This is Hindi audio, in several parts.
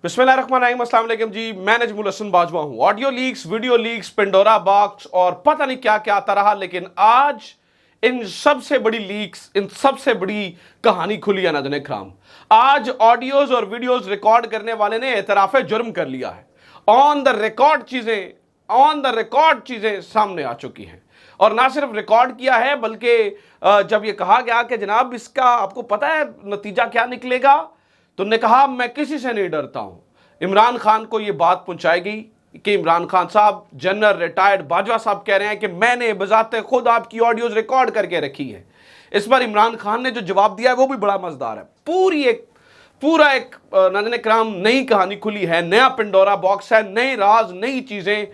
बिस्मिल्लाहिर्रहमानिर्रहीम, अस्सलाम वालेकुम जी। मैं नजमुल हसन बाजवा हूँ। Audio leaks, video leaks, Pandora box और पता नहीं क्या क्या आता रहा, लेकिन आज इन सबसे बड़ी लीक्स, इन सबसे बड़ी कहानी खुली है नाज़रीन इकराम। आज ऑडियोज और वीडियोज रिकॉर्ड करने वाले ने एतराफ़े जुर्म कर लिया है। ऑन द रिकॉर्ड चीजें सामने आ चुकी हैं। और ना सिर्फ रिकॉर्ड किया है, बल्कि जब यह कहा गया कि जनाब इसका आपको पता है नतीजा क्या निकलेगा, तो उन्होंने कहा मैं किसी से नहीं डरता हूं। इमरान खान को यह बात पहुंचाई गई कि इमरान खान साहब, जनरल रिटायर्ड बाजवा साहब कह रहे हैं कि मैंने बजाते खुद आपकी ऑडियोज रिकॉर्ड करके रखी है। इस पर इमरान खान ने जो जवाब दिया है वो भी बड़ा मजेदार है। पूरा एक नाज़रीन इकराम नई कहानी खुली है, नया पेंडोरा बॉक्स है, नए राज, नई चीजें,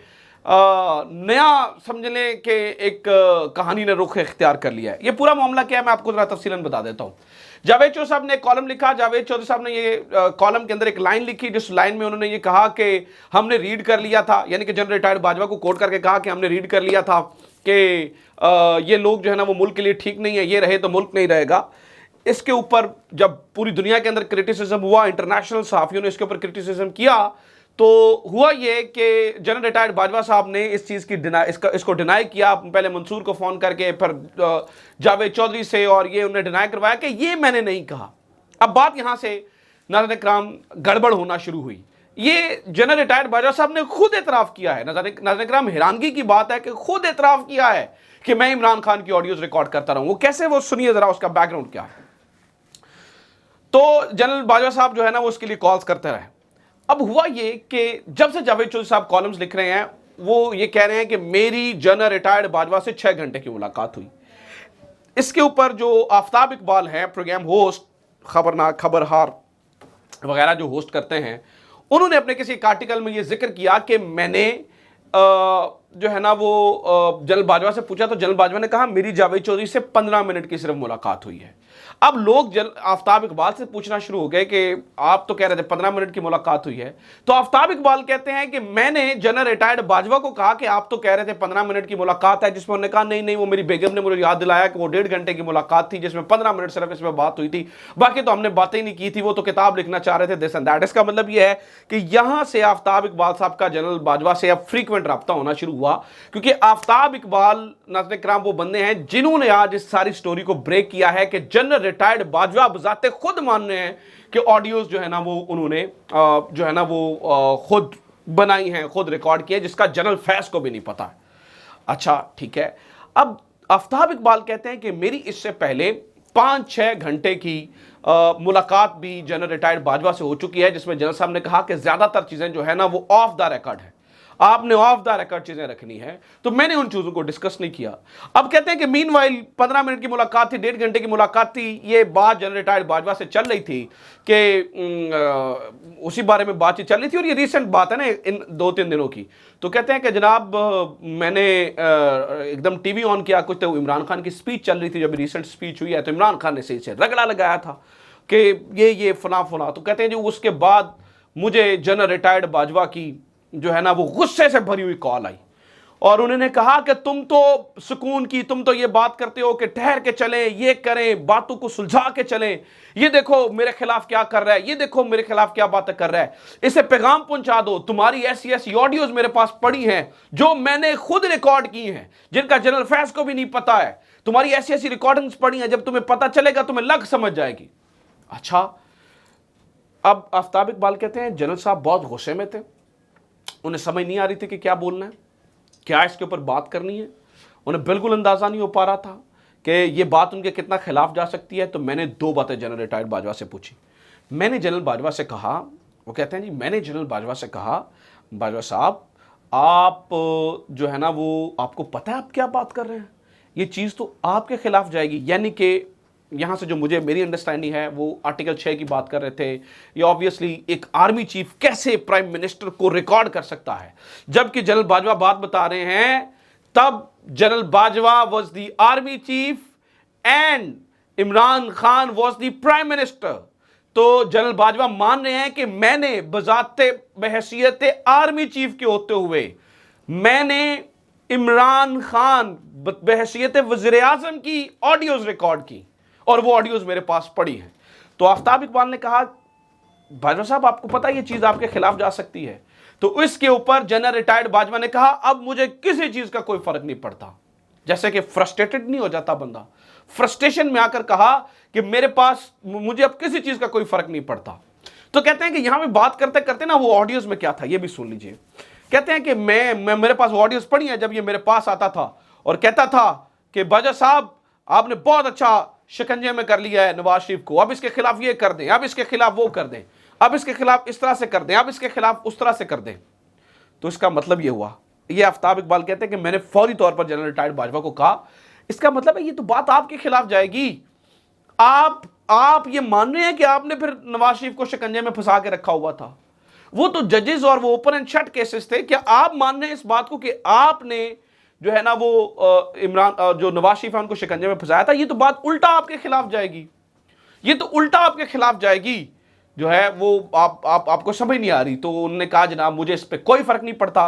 नया समझ लें कि एक कहानी ने रुख इख्तियार कर लिया है। ये पूरा मामला क्या है मैं आपको जरा तफसीलन बता देता हूं। जावेद चौधरी साहब ने एक कॉलम लिखा। जावेद चौधरी साहब ने ये कॉलम के अंदर एक लाइन लिखी, जिस लाइन में उन्होंने ये कहा कि हमने रीड कर लिया था, यानी कि जनरल रिटायर्ड बाजवा को कोट करके कहा कि हमने रीड कर लिया था कि ये लोग जो है ना वो मुल्क के लिए ठीक नहीं है, ये रहे तो मुल्क नहीं रहेगा। इसके ऊपर जब पूरी दुनिया के अंदर क्रिटिसिज्म हुआ, इंटरनेशनल सहाफ़ियों ने इसके ऊपर क्रिटिसिज्म किया, तो हुआ ये कि जनरल रिटायर्ड बाजवा साहब ने इस चीज़ की इसको डिनाई किया। पहले मंसूर को फ़ोन करके, फिर जावेद चौधरी से, और ये उन्हें डिनाई करवाया कि ये मैंने नहीं कहा। अब बात यहाँ से नाज़रीन इकराम गड़बड़ होना शुरू हुई। ये जनरल रिटायर्ड बाजवा साहब ने खुद एतराफ़ किया है। नाज़रीन इकराम, हैरानगी की बात है कि खुद एतराफ़ किया है कि मैं इमरान खान की ऑडियोज़ रिकॉर्ड करता रहूँ। वो कैसे, वो सुनिए ज़रा, उसका बैकग्राउंड क्या है। तो जनरल बाजवा साहब जो है ना वो उसके लिए कॉल्स करते रहे। अब हुआ ये कि जब से जावेद चौधरी साहब कॉलम्स लिख रहे हैं, वो ये कह रहे हैं कि मेरी जनरल रिटायर्ड बाजवा से 6 घंटे की मुलाकात हुई। इसके ऊपर जो आफ्ताब इकबाल हैं, प्रोग्राम होस्ट, खबरहार वगैरह जो होस्ट करते हैं, उन्होंने अपने किसी एक आर्टिकल में ये जिक्र किया कि मैंने जो है ना वो जनरल बाजवा से पूछा, तो जनरल बाजवा ने कहा मेरी जावेद चौधरी से 15 मिनट की सिर्फ मुलाकात हुई है। अब लोग आफ्ताब इकबाल से पूछना शुरू हो गए कि आप तो कह रहे थे 15 मिनट की मुलाकात हुई है। तो आफ्ताब इकबाल कहते हैं कि मैंने जनरल रिटायर्ड बाजवा को कहा कि आप तो कह रहे थे 15 मिनट की मुलाकात है, जिसमें उन्होंने कहा नहीं, वो मेरी बेगम ने मुझे याद दिलाया कि वो 1.5 घंटे की मुलाकात थी, जिसमें 15 मिनट सिर्फ इसमें बात हुई थी, बाकी तो हमने बातें ही नहीं की थी, वो तो किताब लिखना चाह रहे थे, दिस एंड दैट। इसका मतलब यह है कि यहां से आफ्ताब इकबाल साहब का जनरल बाजवा से अब फ्रीक्वेंट रब्ता होना शुरू हुआ, क्योंकि आफ्ताब इकबाल नाज़रीन इकराम वो बंदे हैं जिन्होंने आज इस सारी स्टोरी को ब्रेक किया है कि जनरल रिटायर्ड बाजवा बजाते खुद मान रहे हैं कि ऑडियोज जो है ना वो उन्होंने जो है ना वो खुद बनाई हैं, खुद रिकॉर्ड किए, जिसका जनरल फैज को भी नहीं पता है। अच्छा ठीक है। अब आफ्ताब इकबाल कहते हैं कि मेरी इससे पहले 5-6 घंटे की मुलाकात भी जनरल रिटायर्ड बाजवा से हो चुकी है, जिसमें जनरल साहब ने कहा कि ज्यादातर चीजें जो है ना वो ऑफ द रिकॉर्ड है, आपने ऑफ द रिकॉर्ड चीजें रखनी है, तो मैंने उन चीजों को डिस्कस नहीं किया। अब कहते हैं कि मीनवाइल 15 मिनट की मुलाकात थी, 1.5 घंटे की मुलाकात थी, ये बात जनरल रिटायर्ड बाजवा से चल रही थी कि उसी बारे में बातचीत चल रही थी, और ये रिसेंट बात है ना इन 2-3 दिनों की। तो कहते हैं कि जनाब मैंने एकदम टीवी ऑन किया, कुछ तो इमरान खान की स्पीच चल रही थी, जब रिसेंट स्पीच हुई है, तो इमरान खान ने सही से रगड़ा लगाया था कि ये फला। तो कहते हैं जो उसके बाद मुझे जनरल रिटायर्ड बाजवा की जो है ना वो गुस्से से भरी हुई कॉल आई, और उन्होंने कहा कि तुम तो सुकून की, तुम तो ये बात करते हो कि ठहर के चलें, ये करें, बातों को सुलझा के चलें, ये देखो मेरे खिलाफ क्या कर रहा है, ये देखो मेरे खिलाफ क्या बातें कर रहा है, इसे पैगाम पहुंचा दो, तुम्हारी ऐसी ऑडियोज मेरे पास पड़ी हैं जो मैंने खुद रिकॉर्ड की हैं, जिनका जनरल फैज को भी नहीं पता है, तुम्हारी ऐसी रिकॉर्डिंग्स पड़ी हैं, जब तुम्हें पता चलेगा तुम्हें लग समझ जाएगी। अच्छा, अब आफ्ताब इकबाल कहते हैं जनरल साहब बहुत गुस्से में थे, उन्हें समझ नहीं आ रही थी कि क्या बोलना है, क्या इसके ऊपर बात करनी है, उन्हें बिल्कुल अंदाजा नहीं हो पा रहा था कि ये बात उनके कितना खिलाफ जा सकती है। तो मैंने 2 बातें जनरल रिटायर्ड बाजवा से पूछी। मैंने जनरल बाजवा से कहा, वो कहते हैं जी मैंने जनरल बाजवा से कहा, बाजवा साहब आप जो है ना वो आपको पता है आप क्या बात कर रहे हैं, ये चीज़ तो आपके खिलाफ जाएगी। यानी कि यहाँ से जो मेरी अंडरस्टैंडिंग है, वो आर्टिकल 6 की बात कर रहे थे। ये ऑब्वियसली एक आर्मी चीफ कैसे प्राइम मिनिस्टर को रिकॉर्ड कर सकता है, जबकि जनरल बाजवा बात बता रहे हैं, तब general Bajwa was the army cheap and Imran Khan was the prime minister. तो जनरल बाजवा मान रहे हैं कि मैंने बजाते बहैसियत आर्मी चीफ के होते हुए मैंने इमरान खान बहैसियत वज़ीर आज़म की ऑडियोज रिकॉर्ड की, और वो ऑडियोज मेरे पास पड़ी हैं। तो आफ्ताब इकबाल ने कहा बाजवा साहब आपको पता है ये चीज आपके खिलाफ जा सकती है। तो इसके ऊपर जनरल रिटायर्ड बाजवा ने कहा अब मुझे किसी चीज का कोई फर्क नहीं पड़ता। जैसे कि फ्रस्ट्रेटेड नहीं हो जाता बंदा, फ्रस्ट्रेशन में आकर कहा कि मेरे पास मुझे अब किसी चीज का कोई फर्क नहीं पड़ता। तो कहते हैं कि यहां पे बात करते करते ना वो ऑडियोज में क्या था ये भी सुन लीजिए। कहते हैं कि मैं मेरे पास ऑडियोज पड़ी है जब ये मेरे पास आता था और कहता था कि बाजवा साहब आपने बहुत अच्छा शिकंजे में कर लिया है नवाज शरीफ को, अब इसके खिलाफ ये कर दें, अब इसके खिलाफ वो कर दें, अब इसके खिलाफ इस तरह से कर दें, अब इसके खिलाफ उस तरह से कर दें। तो इसका मतलब ये हुआ, ये आफ्ताब इकबाल कहते हैं कि मैंने फौरी तौर पर जनरल रिटायर्ड बाजवा को कहा इसका मतलब है ये तो बात आपके खिलाफ जाएगी। आप ये मान रहे हैं कि आपने फिर नवाज शरीफ को शिकंजे में फंसा के रखा हुआ था। वो तो जजेस और वो ओपन एंड शट केसेस थे। क्या आप मान रहे हैं इस बात को कि आपने जो है ना वो इमरान जो नवाज शरीफ है उनको शिकंजे में फंसाया था? ये तो बात उल्टा आपके खिलाफ जाएगी, ये तो उल्टा आपके खिलाफ जाएगी जो है वो आपको समझ नहीं आ रही। तो उन्होंने कहा जनाब मुझे इस पर कोई फर्क नहीं पड़ता।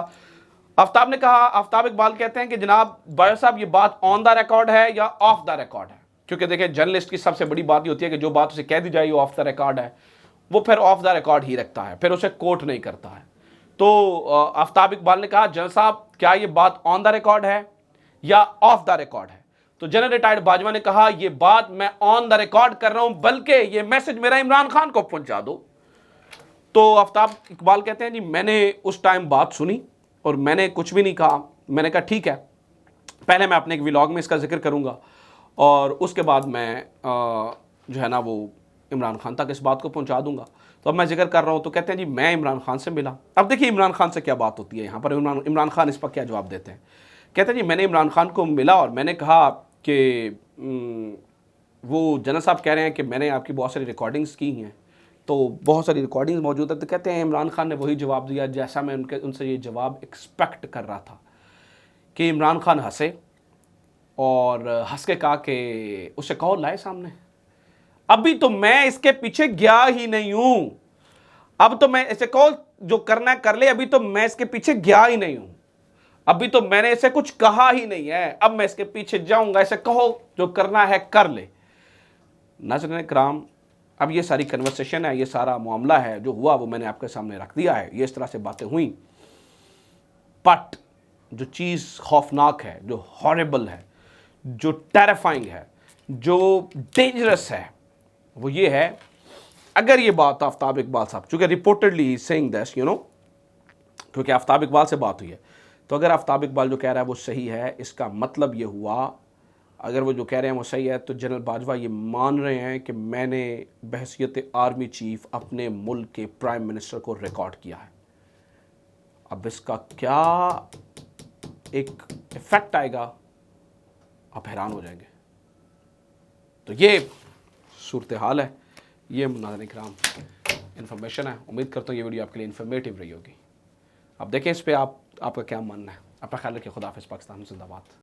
आफ्ताब ने कहा, आफ्ताब इकबाल कहते हैं कि जनाब बाजवा साहब ये बात ऑन द रिकॉर्ड है या ऑफ द रिकॉर्ड है? क्योंकि देखिए जर्नलिस्ट की सबसे बड़ी बात ये होती है कि जो बात उसे कह दी जाए वो ऑफ द रिकॉर्ड है, वो फिर ऑफ द रिकॉर्ड ही रखता है, फिर उसे कोट नहीं करता है। तो आफ्ताब इकबाल ने कहा जनरल साहब क्या ये बात ऑन द रिकॉर्ड है या ऑफ द रिकॉर्ड है? तो जनरल रिटायर्ड बाजवा ने कहा ये बात मैं ऑन द रिकॉर्ड कर रहा हूं, बल्कि ये मैसेज मेरा इमरान खान को पहुंचा दो। तो आफ्ताब इकबाल कहते हैं जी मैंने उस टाइम बात सुनी और मैंने कुछ भी नहीं कहा। मैंने कहा ठीक है, पहले मैं अपने एक व्लॉग में इसका जिक्र करूंगा और उसके बाद मैं जो है ना वो इमरान खान तक इस बात को पहुंचा दूंगा। तो अब मैं जिक्र कर रहा हूं। तो कहते हैं जी मैं इमरान खान से मिला। अब देखिए इमरान खान से क्या बात होती है यहाँ पर, इमरान खान इस पर क्या जवाब देते हैं। कहते हैं जी मैंने इमरान खान को मिला और मैंने कहा कि वो जनरल साहब कह रहे हैं कि मैंने आपकी बहुत सारी रिकॉर्डिंग्स की हैं, तो बहुत सारी रिकॉर्डिंग्स मौजूद है। तो कहते हैं इमरान खान ने वही जवाब दिया जैसा मैं उनसे ये जवाब एक्सपेक्ट कर रहा था। कि इमरान खान हंसे और हंस के कहा कि उसे कहो लाए सामने, अभी तो मैं इसके पीछे गया ही नहीं हूं, अब तो मैं इसे कहो जो करना है कर ले, अभी तो मैं इसके पीछे गया ही नहीं हूं, अभी तो मैंने इसे कुछ कहा ही नहीं है, अब मैं इसके पीछे जाऊंगा, इसे कहो जो करना है कर ले। नाज़रीन किराम अब ये सारी कन्वर्सेशन है, ये सारा मामला है जो हुआ वो मैंने आपके सामने रख दिया है, ये इस तरह से बातें हुई। बट जो चीज़ खौफनाक है, जो हॉरिबल है, जो टेरिफाइंग है, जो डेंजरस है, वो ये है अगर ये बात आफ्ताब इकबाल साहब, चूँकि reportedly saying this you know, क्योंकि आफ्ताब इकबाल से बात हुई है, तो अगर आफ्ताब इकबाल जो कह रहा है वो सही है, इसका मतलब ये हुआ अगर वो जो कह रहे हैं वो सही है तो जनरल बाजवा ये मान रहे हैं कि मैंने बहैसियत आर्मी चीफ अपने मुल्क के प्राइम मिनिस्टर को रिकॉर्ड किया है। अब इसका क्या एक इफेक्ट आएगा आप हैरान हो जाएंगे। तो ये सूरत हाल है, ये नाज़रीन किराम इन्फॉर्मेशन है। उम्मीद करता हूँ ये वीडियो आपके लिए इन्फॉर्मेटिव रही होगी। अब देखें इस पर आपका क्या मानना है। आपका ख्याल रखिए। खुदा हाफ़िज़। पाकिस्तान जिंदाबाद।